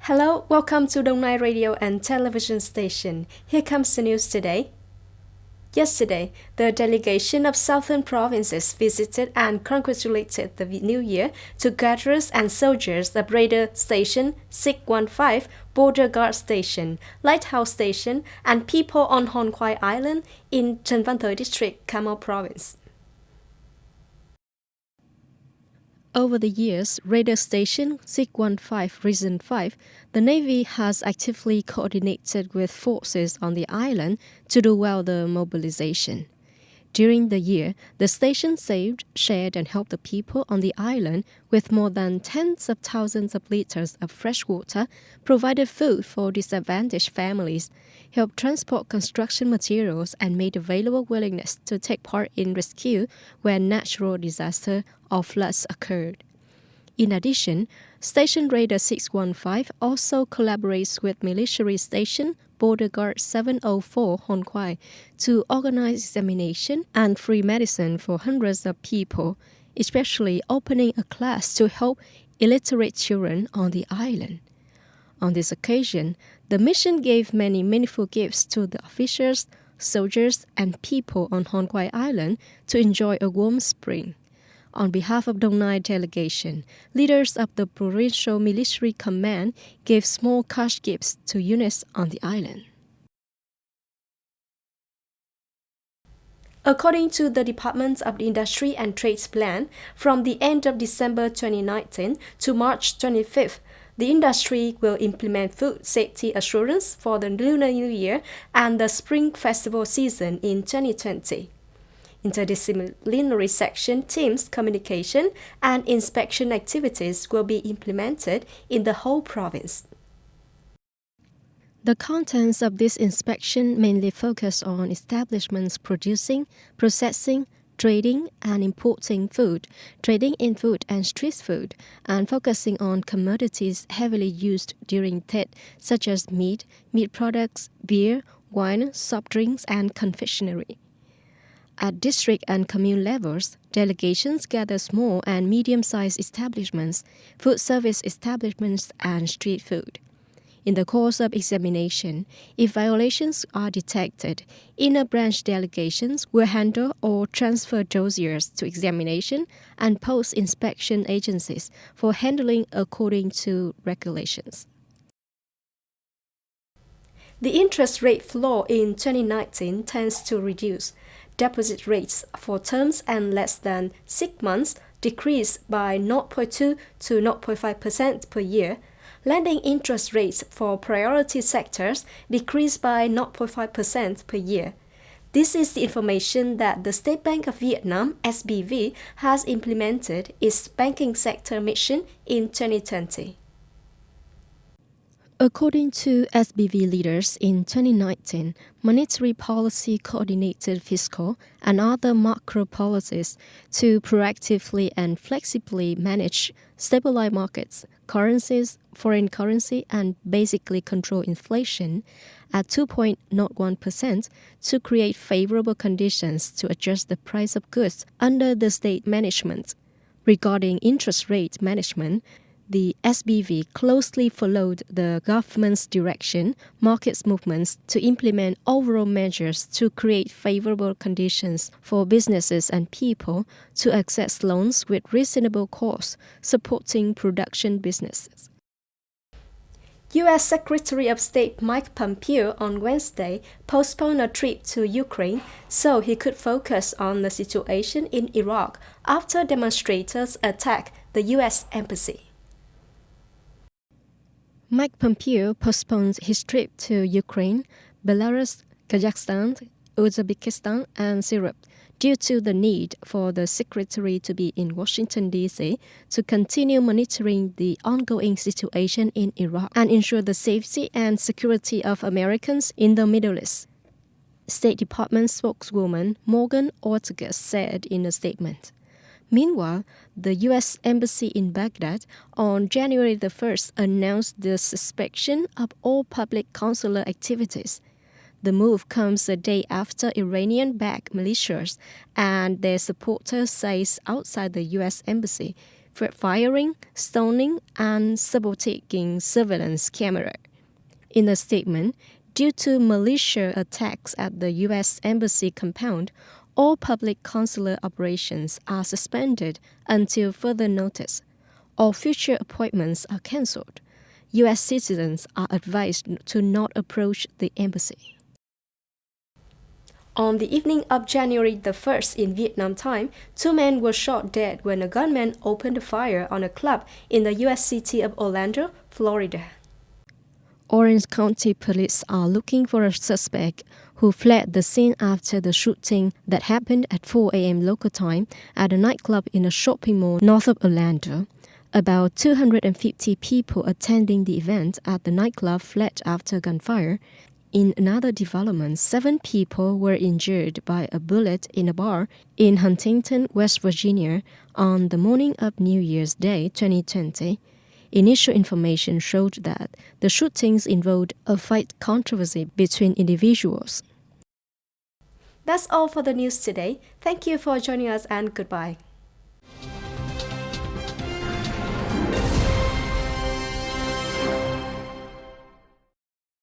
Hello, welcome to Đông Nai Radio and Television Station. Here comes the news today. Yesterday, the delegation of southern provinces visited and congratulated the New Year to gatherers and soldiers of Radar Station 615, Border Guard Station, Lighthouse Station, and people on Hon Khoai Island in Trần Văn Thời District, Cà Mau Province. Over the years, Radar Station 615 Region 5, the Navy has actively coordinated with forces on the island to do well the mobilization. During the year, the station saved, shared, and helped the people on the island with more than tens of thousands of liters of fresh water, provided food for disadvantaged families, helped transport construction materials, and made available willingness to take part in rescue when natural disaster or floods occurred. In addition, Station Radar 615 also collaborates with Military Station Border Guard 704 Hon Khoai to organize examination and free medicine for hundreds of people, especially opening a class to help illiterate children on the island. On this occasion, the mission gave many meaningful gifts to the officers, soldiers, and people on Hon Khoai Island to enjoy a warm spring. On behalf of Đông Nai delegation, leaders of the Provincial Military Command gave small cash gifts to units on the island. According to the Department of Industry and Trades plan, from the end of December 2019 to March 25th, the industry will implement food safety assurance for the Lunar New Year and the Spring Festival season in 2020. Interdisciplinary section teams, communication, and inspection activities will be implemented in the whole province. The contents of this inspection mainly focus on establishments producing, processing, trading and importing food, trading in food and street food, and focusing on commodities heavily used during Tet, such as meat products, beer, wine, soft drinks, and confectionery. At district and commune levels, delegations gather small and medium-sized establishments, food service establishments, and street food. In the course of examination, if violations are detected, inner branch delegations will handle or transfer dossiers to examination and post-inspection agencies for handling according to regulations. The interest rate floor in 2019 tends to reduce. Deposit rates for terms and less than 6 months decreased by 0.2 to 0.5% per year. Lending interest rates for priority sectors decreased by 0.5% per year. This is the information that the State Bank of Vietnam, SBV, has implemented its banking sector mission in 2020. According to SBV leaders in 2019, monetary policy coordinated fiscal and other macro policies to proactively and flexibly manage stabilize markets, currencies, foreign currency, and basically control inflation at 2.01% to create favorable conditions to adjust the price of goods under the state management. Regarding interest rate management, the SBV closely followed the government's direction, market movements to implement overall measures to create favorable conditions for businesses and people to access loans with reasonable costs, supporting production businesses. U.S. Secretary of State Mike Pompeo on Wednesday postponed a trip to Ukraine so he could focus on the situation in Iraq after demonstrators attacked the U.S. embassy. Mike Pompeo postponed his trip to Ukraine, Belarus, Kazakhstan, Uzbekistan, and Syria due to the need for the secretary to be in Washington, D.C. to continue monitoring the ongoing situation in Iraq and ensure the safety and security of Americans in the Middle East. State Department spokeswoman Morgan Ortagus said in a statement. Meanwhile, the U.S. Embassy in Baghdad on January the 1st announced the suspension of all public consular activities. The move comes a day after Iranian-backed militias and their supporters seized outside the U.S. Embassy, threat firing, stoning, and sabotaging surveillance camera. In a statement, due to militia attacks at the U.S. Embassy compound, all public consular operations are suspended until further notice. All future appointments are cancelled. U.S. citizens are advised to not approach the embassy. On the evening of January the 1st in Vietnam time, 2 men were shot dead when a gunman opened fire on a club in the U.S. city of Orlando, Florida. Orange County police are looking for a suspect who fled the scene after the shooting that happened at 4 a.m. local time at a nightclub in a shopping mall north of Orlando. About 250 people attending the event at the nightclub fled after gunfire. In another development, 7 people were injured by a bullet in a bar in Huntington, West Virginia on the morning of New Year's Day 2020. Initial information showed that the shootings involved a fight controversy between individuals. That's all for the news today. Thank you for joining us and goodbye.